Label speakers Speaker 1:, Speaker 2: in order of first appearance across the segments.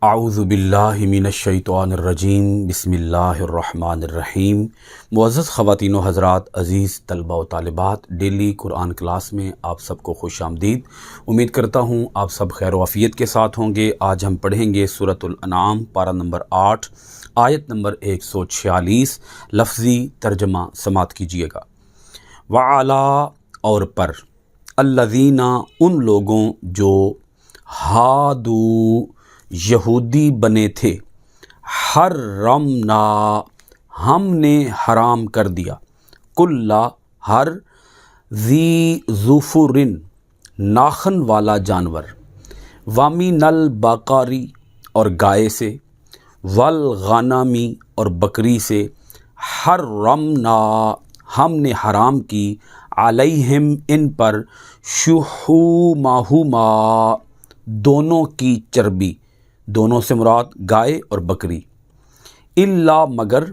Speaker 1: اعوذ باللہ من الشیطان الرجیم بسم اللہ الرحمن الرحیم۔ معزز خواتین و حضرات، عزیز طلبہ و طالبات، ڈیلی قرآن کلاس میں آپ سب کو خوش آمدید۔ امید کرتا ہوں آپ سب خیر و عافیت کے ساتھ ہوں گے۔ آج ہم پڑھیں گے سورۃ الانعام پارہ نمبر 8 آیت نمبر 146۔ لفظی ترجمہ سماعت کیجیے گا۔ وعلیٰ اور پر، الذین ان لوگوں جو ہادو یہودی بنے تھے، حرمنا ہم نے حرام کر دیا، کل ہر ذی ظفرن ناخن والا جانور، ومن البقری اور گائے سے، والغنمی اور بکری سے، حرمنا ہم نے حرام کی، علیہم ان پر، شحومہما دونوں کی چربی، دونوں سے مراد گائے اور بکری، الا مگر،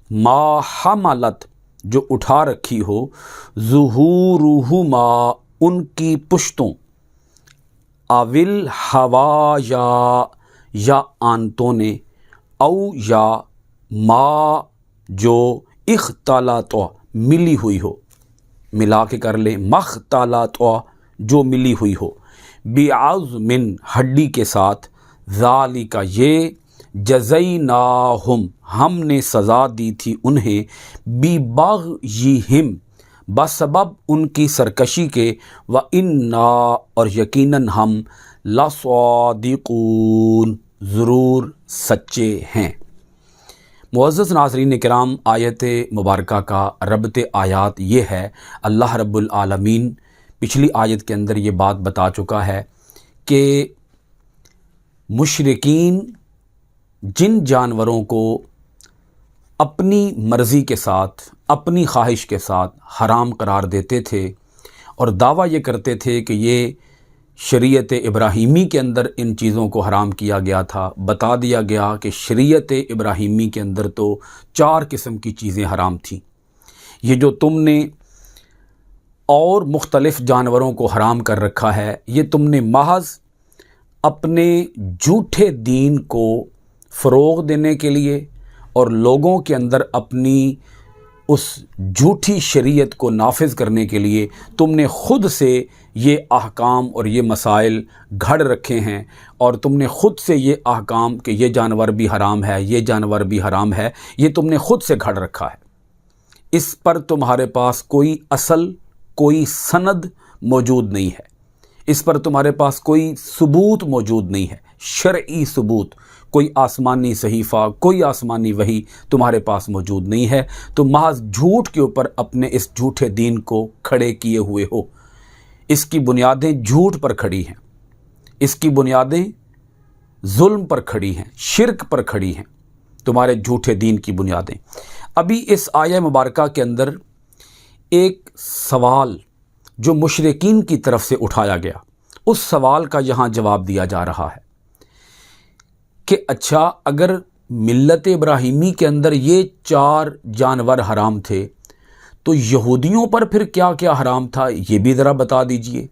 Speaker 1: ما حملت جو اٹھا رکھی ہو، ظہورہما ان کی پشتوں، اول حوایا یا آنتوں نے، او یا ما جو اختلط ملی ہوئی ہو، ملا کے کر لیں، مختلط جو ملی ہوئی ہو، بعظم ہڈی کے ساتھ، ذالک یہ، جزیناہم ہم نے سزا دی تھی انہیں، ببغیہم بسبب ان کی سرکشی کے، وَإِنَّا اور یقیناً ہم، لَصَادِقُونَ ضرور سچے ہیں۔ معزز ناظرین کرام، آیت مبارکہ کا ربط آیات یہ ہے، اللہ رب العالمین پچھلی آیت کے اندر یہ بات بتا چکا ہے کہ مشرکین جن جانوروں کو اپنی مرضی کے ساتھ، اپنی خواہش کے ساتھ حرام قرار دیتے تھے اور دعویٰ یہ کرتے تھے کہ یہ شریعت ابراہیمی کے اندر ان چیزوں کو حرام کیا گیا تھا، بتا دیا گیا کہ شریعت ابراہیمی کے اندر تو 4 قسم کی چیزیں حرام تھیں۔ یہ جو تم نے اور مختلف جانوروں کو حرام کر رکھا ہے، یہ تم نے محض اپنے جھوٹے دین کو فروغ دینے کے لیے اور لوگوں کے اندر اپنی اس جھوٹی شریعت کو نافذ کرنے کے لیے تم نے خود سے یہ احکام اور یہ مسائل گھڑ رکھے ہیں، اور تم نے خود سے یہ احکام کہ یہ جانور بھی حرام ہے، یہ جانور بھی حرام ہے، یہ تم نے خود سے گھڑ رکھا ہے۔ اس پر تمہارے پاس کوئی اصل، کوئی سند موجود نہیں ہے، اس پر تمہارے پاس کوئی ثبوت موجود نہیں ہے، شرعی ثبوت، کوئی آسمانی صحیفہ، کوئی آسمانی وحی تمہارے پاس موجود نہیں ہے، تو محض جھوٹ کے اوپر اپنے اس جھوٹے دین کو کھڑے کیے ہوئے ہو۔ اس کی بنیادیں جھوٹ پر کھڑی ہیں، اس کی بنیادیں ظلم پر کھڑی ہیں، شرک پر کھڑی ہیں، تمہارے جھوٹے دین کی بنیادیں۔ ابھی اس آیہ مبارکہ کے اندر ایک سوال جو مشرکین کی طرف سے اٹھایا گیا، اس سوال کا یہاں جواب دیا جا رہا ہے کہ اچھا، اگر ملت ابراہیمی کے اندر یہ 4 جانور حرام تھے تو یہودیوں پر پھر کیا کیا حرام تھا، یہ بھی ذرا بتا دیجئے۔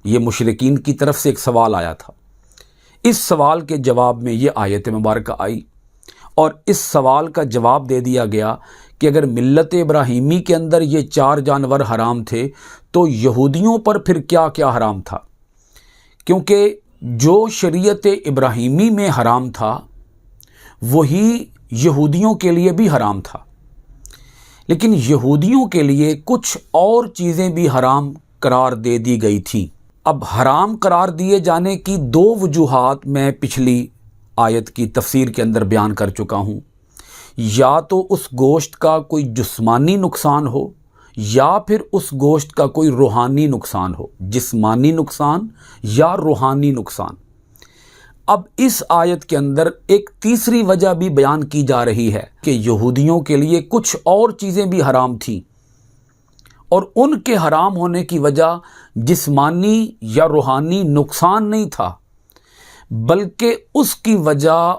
Speaker 1: یہ مشرکین کی طرف سے ایک سوال آیا تھا، اس سوال کے جواب میں یہ آیت مبارکہ آئی، اور اس سوال کا جواب دے دیا گیا کہ اگر ملت ابراہیمی کے اندر یہ 4 جانور حرام تھے تو یہودیوں پر پھر کیا کیا حرام تھا، کیونکہ جو شریعت ابراہیمی میں حرام تھا وہی یہودیوں کے لیے بھی حرام تھا، لیکن یہودیوں کے لیے کچھ اور چیزیں بھی حرام قرار دے دی گئی تھیں۔ اب حرام قرار دیے جانے کی 2 وجوہات میں پچھلی آیت کی تفسیر کے اندر بیان کر چکا ہوں، یا تو اس گوشت کا کوئی جسمانی نقصان ہو، یا پھر اس گوشت کا کوئی روحانی نقصان ہو، جسمانی نقصان یا روحانی نقصان۔ اب اس آیت کے اندر ایک تیسری وجہ بھی بیان کی جا رہی ہے کہ یہودیوں کے لیے کچھ اور چیزیں بھی حرام تھیں، اور ان کے حرام ہونے کی وجہ جسمانی یا روحانی نقصان نہیں تھا، بلکہ اس کی وجہ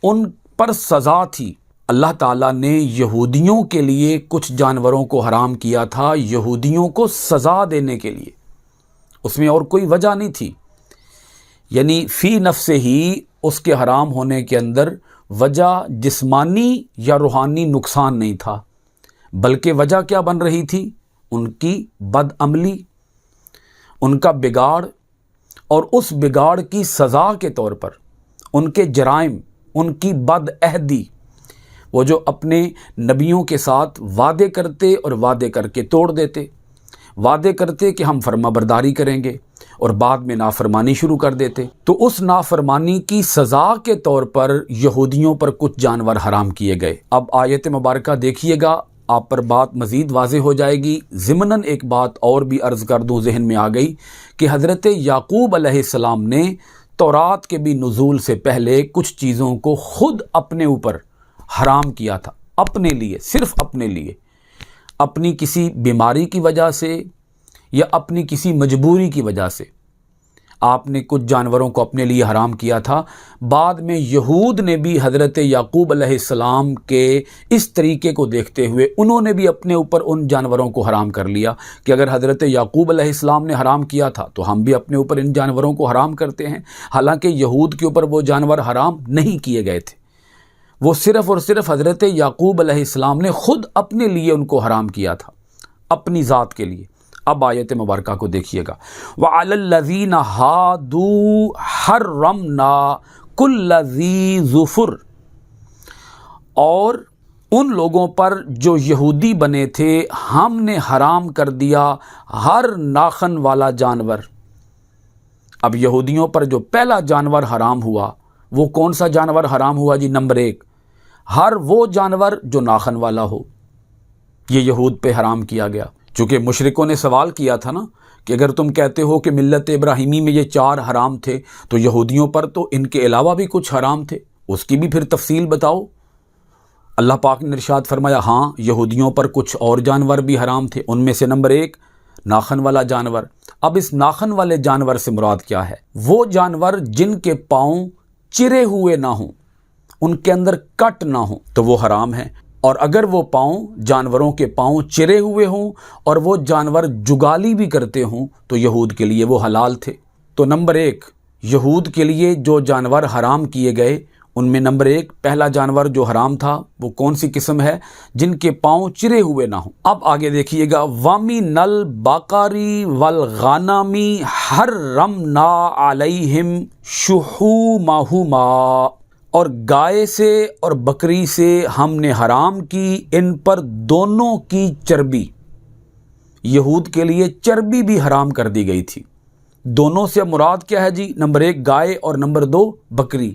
Speaker 1: ان پر سزا تھی۔ اللہ تعالیٰ نے یہودیوں کے لیے کچھ جانوروں کو حرام کیا تھا یہودیوں کو سزا دینے کے لیے، اس میں اور کوئی وجہ نہیں تھی۔ یعنی فی نفس ہی اس کے حرام ہونے کے اندر وجہ جسمانی یا روحانی نقصان نہیں تھا، بلکہ وجہ کیا بن رہی تھی؟ ان کی بد عملی، ان کا بگاڑ، اور اس بگاڑ کی سزا کے طور پر ان کے جرائم، ان کی بد عہدی، وہ جو اپنے نبیوں کے ساتھ وعدے کرتے اور وعدے کر کے توڑ دیتے، وعدے کرتے کہ ہم فرما برداری کریں گے اور بعد میں نافرمانی شروع کر دیتے، تو اس نافرمانی کی سزا کے طور پر یہودیوں پر کچھ جانور حرام کیے گئے۔ اب آیت مبارکہ دیکھیے گا، آپ پر بات مزید واضح ہو جائے گی۔ ضمناً ایک بات اور بھی عرض کر دوں، ذہن میں آ گئی کہ حضرت یعقوب علیہ السلام نے تورات کے بھی نزول سے پہلے کچھ چیزوں کو خود اپنے اوپر حرام کیا تھا، اپنے لیے، صرف اپنے لیے، اپنی کسی بیماری کی وجہ سے یا اپنی کسی مجبوری کی وجہ سے آپ نے کچھ جانوروں کو اپنے لیے حرام کیا تھا۔ بعد میں یہود نے بھی حضرت یعقوب علیہ السلام کے اس طریقے کو دیکھتے ہوئے انہوں نے بھی اپنے اوپر ان جانوروں کو حرام کر لیا کہ اگر حضرت یعقوب علیہ السلام نے حرام کیا تھا تو ہم بھی اپنے اوپر ان جانوروں کو حرام کرتے ہیں، حالانکہ یہود کے اوپر وہ جانور حرام نہیں کیے گئے تھے، وہ صرف اور صرف حضرت یعقوب علیہ السلام نے خود اپنے لیے ان کو حرام کیا تھا، اپنی ذات کے لیے۔ اب آیت مبارکہ کو دیکھیے گا، وَعَلَى الَّذِينَ هَادُوا حَرَّمْنَا كُلَّ ذِي ظُفُرٍ، اور ان لوگوں پر جو یہودی بنے تھے ہم نے حرام کر دیا ہر ناخن والا جانور۔ اب یہودیوں پر جو پہلا جانور حرام ہوا وہ کون سا جانور حرام ہوا جی؟ نمبر 1، ہر وہ جانور جو ناخن والا ہو، یہ یہود پہ حرام کیا گیا۔ چونکہ مشرکوں نے سوال کیا تھا نا کہ اگر تم کہتے ہو کہ ملت ابراہیمی میں یہ 4 حرام تھے تو یہودیوں پر تو ان کے علاوہ بھی کچھ حرام تھے، اس کی بھی پھر تفصیل بتاؤ۔ اللہ پاک نے ارشاد فرمایا ہاں یہودیوں پر کچھ اور جانور بھی حرام تھے، ان میں سے نمبر 1 ناخن والا جانور۔ اب اس ناخن والے جانور سے مراد کیا ہے؟ وہ جانور جن کے پاؤں چرے ہوئے نہ ہوں، ان کے اندر کٹ نہ ہوں تو وہ حرام ہیں، اور اگر وہ پاؤں، جانوروں کے پاؤں چرے ہوئے ہوں اور وہ جانور جگالی بھی کرتے ہوں تو یہود کے لیے وہ حلال تھے۔ تو نمبر 1 یہود کے لیے جو جانور حرام کیے گئے ان میں نمبر 1 پہلا جانور جو حرام تھا وہ کون سی قسم ہے؟ جن کے پاؤں چرے ہوئے نہ ہوں۔ اب آگے دیکھیے گا، وَمِنَ الْبَقَرِ وَالْغَنَمِ حَرَّمْنَا عَلَيْهِمْ شُحُومَهُمَا، اور گائے سے اور بکری سے ہم نے حرام کی ان پر دونوں کی چربی۔ یہود کے لیے چربی بھی حرام کر دی گئی تھی۔ دونوں سے مراد کیا ہے جی؟ نمبر 1 گائے اور نمبر 2 بکری۔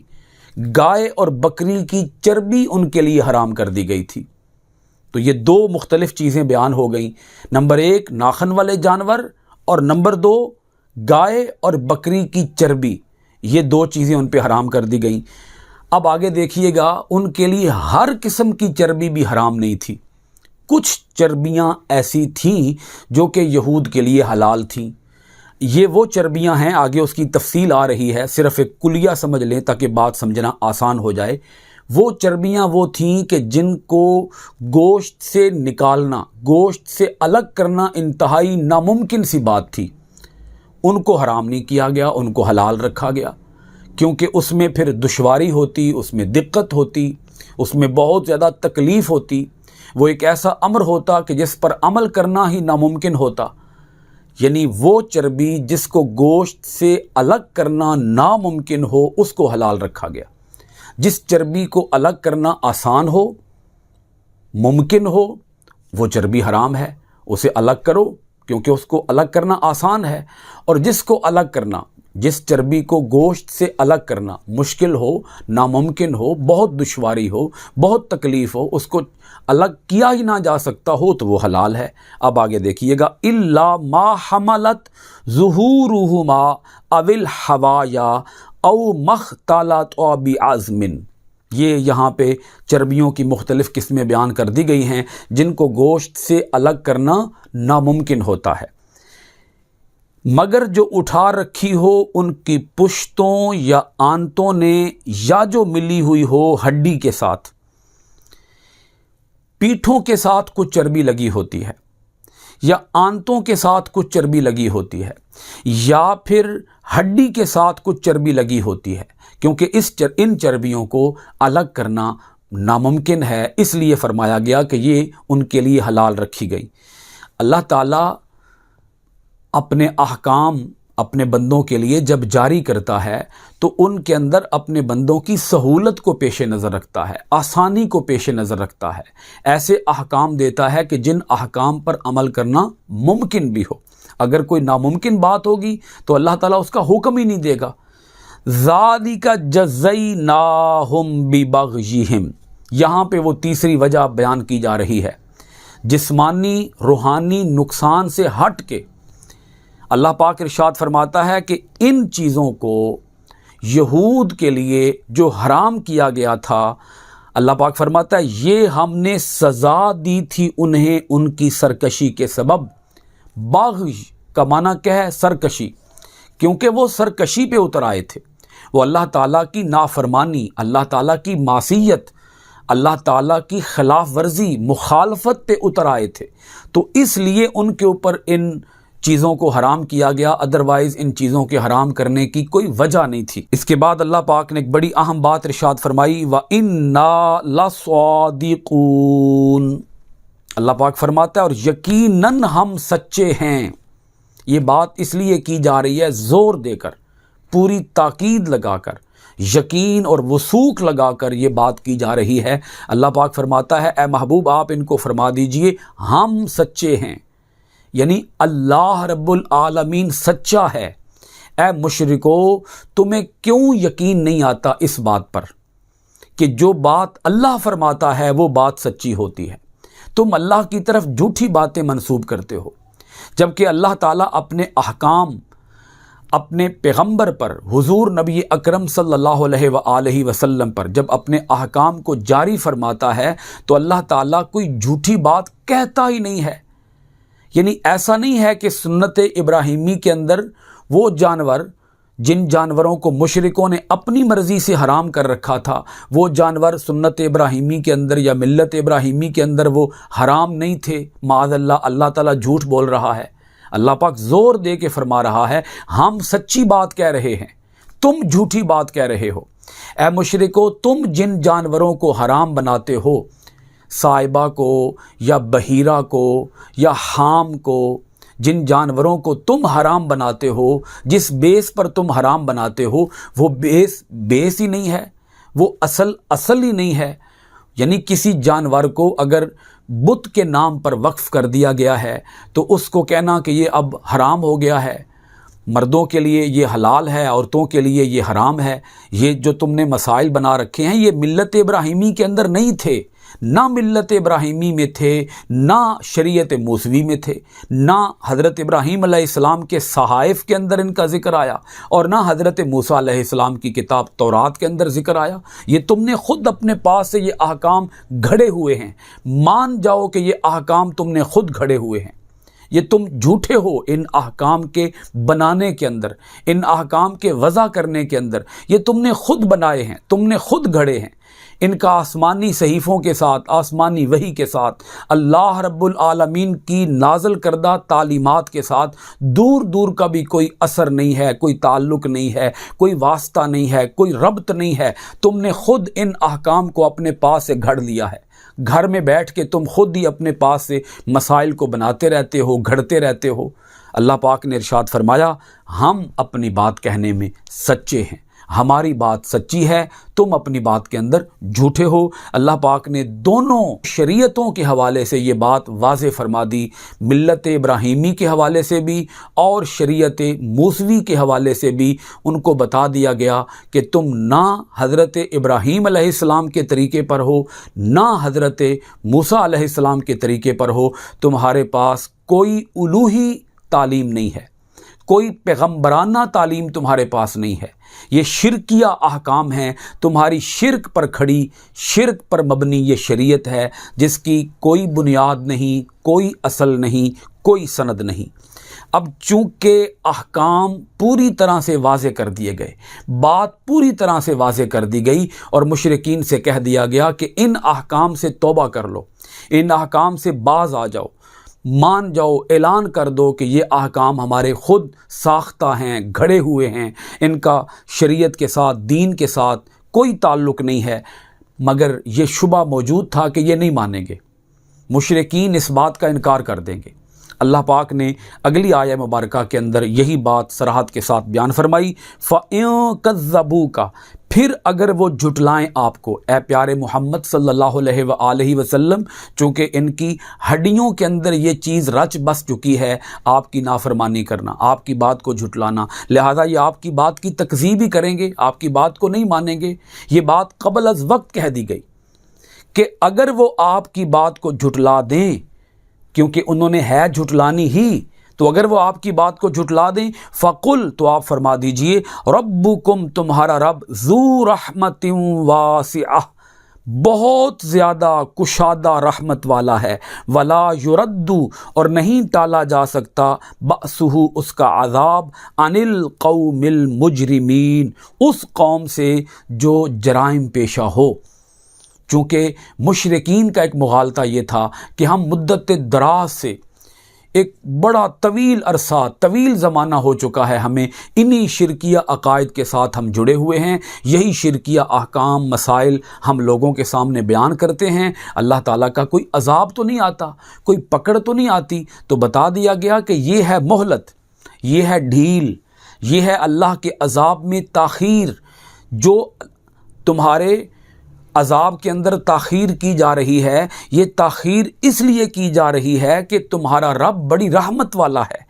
Speaker 1: گائے اور بکری کی چربی ان کے لیے حرام کر دی گئی تھی۔ تو یہ 2 مختلف چیزیں بیان ہو گئیں، نمبر 1 ناخن والے جانور اور نمبر 2 گائے اور بکری کی چربی، یہ 2 چیزیں ان پہ حرام کر دی گئیں۔ اب آگے دیکھیے گا، ان کے لیے ہر قسم کی چربی بھی حرام نہیں تھی، کچھ چربیاں ایسی تھیں جو کہ یہود کے لیے حلال تھیں۔ یہ وہ چربیاں ہیں، آگے اس کی تفصیل آ رہی ہے، صرف ایک کلیہ سمجھ لیں تاکہ بات سمجھنا آسان ہو جائے۔ وہ چربیاں وہ تھیں کہ جن کو گوشت سے نکالنا، گوشت سے الگ کرنا انتہائی ناممکن سی بات تھی، ان کو حرام نہیں کیا گیا، ان کو حلال رکھا گیا، کیونکہ اس میں پھر دشواری ہوتی، اس میں دقت ہوتی، اس میں بہت زیادہ تکلیف ہوتی، وہ ایک ایسا امر ہوتا کہ جس پر عمل کرنا ہی ناممکن ہوتا۔ یعنی وہ چربی جس کو گوشت سے الگ کرنا ناممکن ہو اس کو حلال رکھا گیا۔ جس چربی کو الگ کرنا آسان ہو، ممکن ہو، وہ چربی حرام ہے، اسے الگ کرو کیونکہ اس کو الگ کرنا آسان ہے، اور جس کو الگ کرنا، جس چربی کو گوشت سے الگ کرنا مشکل ہو، ناممکن ہو، بہت دشواری ہو، بہت تکلیف ہو، اس کو الگ کیا ہی نہ جا سکتا ہو تو وہ حلال ہے۔ اب آگے دیکھیے گا، إِلَّا مَا حَمَلَتْ ظُهُورُهُمَا أَوِ الْحَوَایَا أَوْ مَا اخْتَلَطَ بِعَظْمٍ، یہ یہاں پہ چربیوں کی مختلف قسمیں بیان کر دی گئی ہیں جن کو گوشت سے الگ کرنا ناممکن ہوتا ہے، مگر جو اٹھا رکھی ہو ان کی پشتوں یا آنتوں نے، یا جو ملی ہوئی ہو ہڈی کے ساتھ، پیٹھوں کے ساتھ کچھ چربی لگی ہوتی ہے، یا آنتوں کے ساتھ کچھ چربی لگی ہوتی ہے یا پھر ہڈی کے ساتھ کچھ چربی لگی ہوتی ہے، کیونکہ ان چربیوں کو الگ کرنا ناممکن ہے، اس لیے فرمایا گیا کہ یہ ان کے لیے حلال رکھی گئی۔ اللہ تعالیٰ اپنے احکام اپنے بندوں کے لیے جب جاری کرتا ہے تو ان کے اندر اپنے بندوں کی سہولت کو پیش نظر رکھتا ہے، آسانی کو پیش نظر رکھتا ہے، ایسے احکام دیتا ہے کہ جن احکام پر عمل کرنا ممکن بھی ہو۔ اگر کوئی ناممکن بات ہوگی تو اللہ تعالیٰ اس کا حکم ہی نہیں دے گا۔ ذَلِكَ جَزَّيْنَاهُمْ بِبَغْيِهِمْ، یہاں پہ وہ تیسری وجہ بیان کی جا رہی ہے، جسمانی روحانی نقصان سے ہٹ کے اللہ پاک ارشاد فرماتا ہے کہ ان چیزوں کو یہود کے لیے جو حرام کیا گیا تھا، اللہ پاک فرماتا ہے یہ ہم نے سزا دی تھی انہیں ان کی سرکشی کے سبب۔ باغی کا معنی کیا ہے؟ سرکشی، کیونکہ وہ سرکشی پہ اتر آئے تھے، وہ اللہ تعالیٰ کی نافرمانی، اللہ تعالیٰ کی معصیت، اللہ تعالیٰ کی خلاف ورزی، مخالفت پہ اتر آئے تھے، تو اس لیے ان کے اوپر ان چیزوں کو حرام کیا گیا، ادروائز ان چیزوں کے حرام کرنے کی کوئی وجہ نہیں تھی۔ اس کے بعد اللہ پاک نے ایک بڑی اہم بات ارشاد فرمائی، وَإِنَّا لَصَادِقُونَ، اللہ پاک فرماتا ہے اور یقیناً ہم سچے ہیں۔ یہ بات اس لیے کی جا رہی ہے زور دے کر، پوری تاکید لگا کر، یقین اور وثوق لگا کر یہ بات کی جا رہی ہے۔ اللہ پاک فرماتا ہے اے محبوب آپ ان کو فرما دیجئے ہم سچے ہیں، یعنی اللہ رب العالمین سچا ہے۔ اے مشرکو تمہیں کیوں یقین نہیں آتا اس بات پر کہ جو بات اللہ فرماتا ہے وہ بات سچی ہوتی ہے؟ تم اللہ کی طرف جھوٹی باتیں منسوب کرتے ہو، جبکہ اللہ تعالیٰ اپنے احکام اپنے پیغمبر پر، حضور نبی اکرم صلی اللہ علیہ وآلہ وسلم پر جب اپنے احکام کو جاری فرماتا ہے تو اللہ تعالیٰ کوئی جھوٹی بات کہتا ہی نہیں ہے۔ یعنی ایسا نہیں ہے کہ سنت ابراہیمی کے اندر وہ جانور جن جانوروں کو مشرکوں نے اپنی مرضی سے حرام کر رکھا تھا، وہ جانور سنت ابراہیمی کے اندر یا ملت ابراہیمی کے اندر وہ حرام نہیں تھے۔ معاذ اللہ، اللہ تعالیٰ جھوٹ بول رہا ہے۔ اللہ پاک زور دے کے فرما رہا ہے ہم سچی بات کہہ رہے ہیں، تم جھوٹی بات کہہ رہے ہو۔ اے مشرکو تم جن جانوروں کو حرام بناتے ہو، صائبہ کو یا بحیرہ کو یا حام کو، جن جانوروں کو تم حرام بناتے ہو، جس بیس پر تم حرام بناتے ہو وہ بیس ہی نہیں ہے، وہ اصل ہی نہیں ہے۔ یعنی کسی جانور کو اگر بت کے نام پر وقف کر دیا گیا ہے تو اس کو کہنا کہ یہ اب حرام ہو گیا ہے، مردوں کے لیے یہ حلال ہے، عورتوں کے لیے یہ حرام ہے، یہ جو تم نے مسائل بنا رکھے ہیں یہ ملت ابراہیمی کے اندر نہیں تھے، نہ ملت ابراہیمی میں تھے، نہ شریعت موسوی میں تھے، نہ حضرت ابراہیم علیہ السلام کے صحائف کے اندر ان کا ذکر آیا، اور نہ حضرت موسیٰ علیہ السلام کی کتاب تورات کے اندر ذکر آیا۔ یہ تم نے خود اپنے پاس سے یہ احکام گھڑے ہوئے ہیں، مان جاؤ کہ یہ احکام تم نے خود گھڑے ہوئے ہیں، یہ تم جھوٹے ہو ان احکام کے بنانے کے اندر، ان احکام کے وضع کرنے کے اندر، یہ تم نے خود بنائے ہیں، تم نے خود گھڑے ہیں۔ ان کا آسمانی صحیفوں کے ساتھ، آسمانی وحی کے ساتھ، اللہ رب العالمین کی نازل کردہ تعلیمات کے ساتھ دور دور کا بھی کوئی اثر نہیں ہے، کوئی تعلق نہیں ہے، کوئی واسطہ نہیں ہے، کوئی ربط نہیں ہے۔ تم نے خود ان احکام کو اپنے پاس سے گھڑ لیا ہے، گھر میں بیٹھ کے تم خود ہی اپنے پاس سے مسائل کو بناتے رہتے ہو، گھڑتے رہتے ہو۔ اللہ پاک نے ارشاد فرمایا ہم اپنی بات کہنے میں سچے ہیں، ہماری بات سچی ہے، تم اپنی بات کے اندر جھوٹے ہو۔ اللہ پاک نے دونوں شریعتوں کے حوالے سے یہ بات واضح فرما دی، ملت ابراہیمی کے حوالے سے بھی اور شریعت موسوی کے حوالے سے بھی ان کو بتا دیا گیا کہ تم نہ حضرت ابراہیم علیہ السلام کے طریقے پر ہو، نہ حضرت موسیٰ علیہ السلام کے طریقے پر ہو، تمہارے پاس کوئی الوہی تعلیم نہیں ہے، کوئی پیغمبرانہ تعلیم تمہارے پاس نہیں ہے، یہ شرکیہ احکام ہیں، تمہاری شرک پر کھڑی، شرک پر مبنی یہ شریعت ہے جس کی کوئی بنیاد نہیں، کوئی اصل نہیں، کوئی سند نہیں۔ اب چونکہ احکام پوری طرح سے واضح کر دیے گئے، بات پوری طرح سے واضح کر دی گئی اور مشرکین سے کہہ دیا گیا کہ ان احکام سے توبہ کر لو، ان احکام سے باز آ جاؤ، مان جاؤ، اعلان کر دو کہ یہ احکام ہمارے خود ساختہ ہیں، گھڑے ہوئے ہیں، ان کا شریعت کے ساتھ، دین کے ساتھ کوئی تعلق نہیں ہے، مگر یہ شبہ موجود تھا کہ یہ نہیں مانیں گے، مشرکین اس بات کا انکار کر دیں گے۔ اللہ پاک نے اگلی آیہ مبارکہ کے اندر یہی بات صراحت کے ساتھ بیان فرمائی، فَإِن كَذَّبُوكَ، پھر اگر وہ جھٹلائیں آپ کو، اے پیارے محمد صلی اللہ علیہ وآلہ وسلم، چونکہ ان کی ہڈیوں کے اندر یہ چیز رچ بس چکی ہے آپ کی نافرمانی کرنا، آپ کی بات کو جھٹلانا، لہذا یہ آپ کی بات کی تکذیب ہی کریں گے، آپ کی بات کو نہیں مانیں گے۔ یہ بات قبل از وقت کہہ دی گئی کہ اگر وہ آپ کی بات کو جھٹلا دیں، کیونکہ انہوں نے ہے جھٹلانی ہی، تو اگر وہ آپ کی بات کو جھٹلا دیں، فَقُلْ، تو آپ فرما دیجئے، رَبُّكُمْ، تمہارا رب، ذو رحمت واسعہ، بہت زیادہ کشادہ رحمت والا ہے، ولا يرد، اور نہیں ٹالا جا سکتا، بأسہ، اس کا عذاب، عن القوم المجرمین، اس قوم سے جو جرائم پیشہ ہو۔ چونکہ مشرکین کا ایک مغالطہ یہ تھا کہ ہم مدت دراز سے، ایک بڑا طویل عرصہ، طویل زمانہ ہو چکا ہے ہمیں انہی شرکیہ عقائد کے ساتھ ہم جڑے ہوئے ہیں، یہی شرکیہ احکام، مسائل ہم لوگوں کے سامنے بیان کرتے ہیں، اللہ تعالیٰ کا کوئی عذاب تو نہیں آتا، کوئی پکڑ تو نہیں آتی، تو بتا دیا گیا کہ یہ ہے مہلت، یہ ہے ڈھیل، یہ ہے اللہ کے عذاب میں تاخیر، جو تمہارے عذاب کے اندر تاخیر کی جا رہی ہے، یہ تاخیر اس لیے کی جا رہی ہے کہ تمہارا رب بڑی رحمت والا ہے،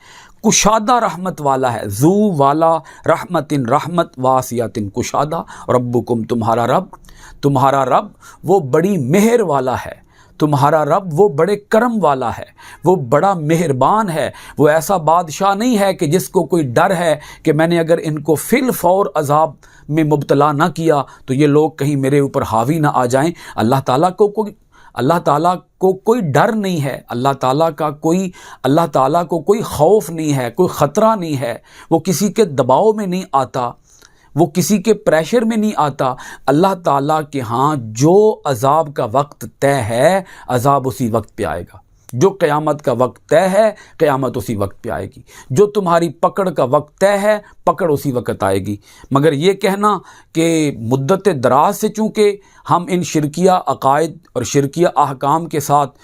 Speaker 1: کشادہ رحمت والا ہے، ذو والا رحمت، رحمت واسعۃ، کشادہ، ربکم، تمہارا رب وہ بڑی مہر والا ہے، تمہارا رب وہ بڑے کرم والا ہے، وہ بڑا مہربان ہے، وہ ایسا بادشاہ نہیں ہے کہ جس کو کوئی ڈر ہے کہ میں نے اگر ان کو فی الفور عذاب میں مبتلا نہ کیا تو یہ لوگ کہیں میرے اوپر حاوی نہ آ جائیں۔ اللہ تعالیٰ کو کوئی ڈر نہیں ہے، اللہ تعالیٰ کو کوئی خوف نہیں ہے، کوئی خطرہ نہیں ہے، وہ کسی کے دباؤ میں نہیں آتا، وہ کسی کے پریشر میں نہیں آتا۔ اللہ تعالیٰ کے ہاں جو عذاب کا وقت طے ہے، عذاب اسی وقت پہ آئے گا، جو قیامت کا وقت طے ہے، قیامت اسی وقت پہ آئے گی، جو تمہاری پکڑ کا وقت طے ہے، پکڑ اسی وقت آئے گی۔ مگر یہ کہنا کہ مدت دراز سے چونکہ ہم ان شرکیہ عقائد اور شرکیہ احکام کے ساتھ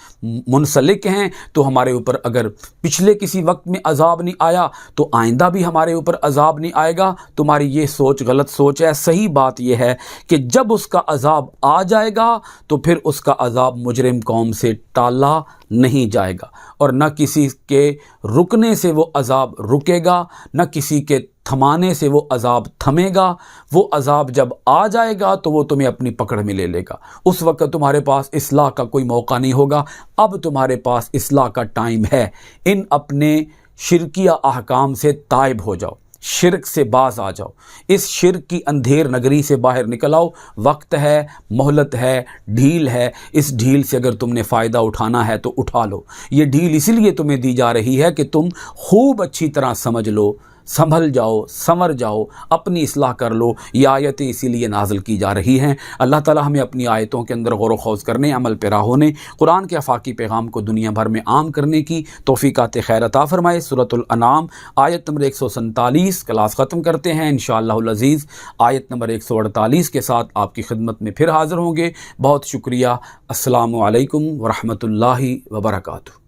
Speaker 1: منسلک ہیں، تو ہمارے اوپر اگر پچھلے کسی وقت میں عذاب نہیں آیا تو آئندہ بھی ہمارے اوپر عذاب نہیں آئے گا، تمہاری یہ سوچ غلط سوچ ہے۔ صحیح بات یہ ہے کہ جب اس کا عذاب آ جائے گا تو پھر اس کا عذاب مجرم قوم سے ٹالا نہیں جائے گا، اور نہ کسی کے رکنے سے وہ عذاب رکے گا، نہ کسی کے تھمانے سے وہ عذاب تھمے گا۔ وہ عذاب جب آ جائے گا تو وہ تمہیں اپنی پکڑ میں لے لے گا، اس وقت تمہارے پاس اصلاح کا کوئی موقع نہیں ہوگا۔ اب تمہارے پاس اصلاح کا ٹائم ہے، ان اپنے شرکیہ احکام سے تائب ہو جاؤ، شرک سے باز آ جاؤ، اس شرک کی اندھیر نگری سے باہر نکل آؤ۔ وقت ہے، مہلت ہے، ڈھیل ہے، اس ڈھیل سے اگر تم نے فائدہ اٹھانا ہے تو اٹھا لو۔ یہ ڈھیل اسی لیے تمہیں دی جا رہی ہے کہ تم خوب اچھی طرح سمجھ لو، سنبھل جاؤ، سنور جاؤ، اپنی اصلاح کر لو۔ یہ آیتیں اسی لیے نازل کی جا رہی ہیں۔ اللہ تعالی ہمیں اپنی آیتوں کے اندر غور و خوض کرنے، عمل پیرا ہونے، قرآن کے آفاقی پیغام کو دنیا بھر میں عام کرنے کی توفیقات خیر عطا فرمائے۔ سورۃ الانعام آیت نمبر 147 کلاس ختم کرتے ہیں انشاءاللہ العزیز۔ آیت نمبر 148 کے ساتھ آپ کی خدمت میں پھر حاضر ہوں گے۔ بہت شکریہ۔ السلام علیکم ورحمۃ اللہ وبرکاتہ۔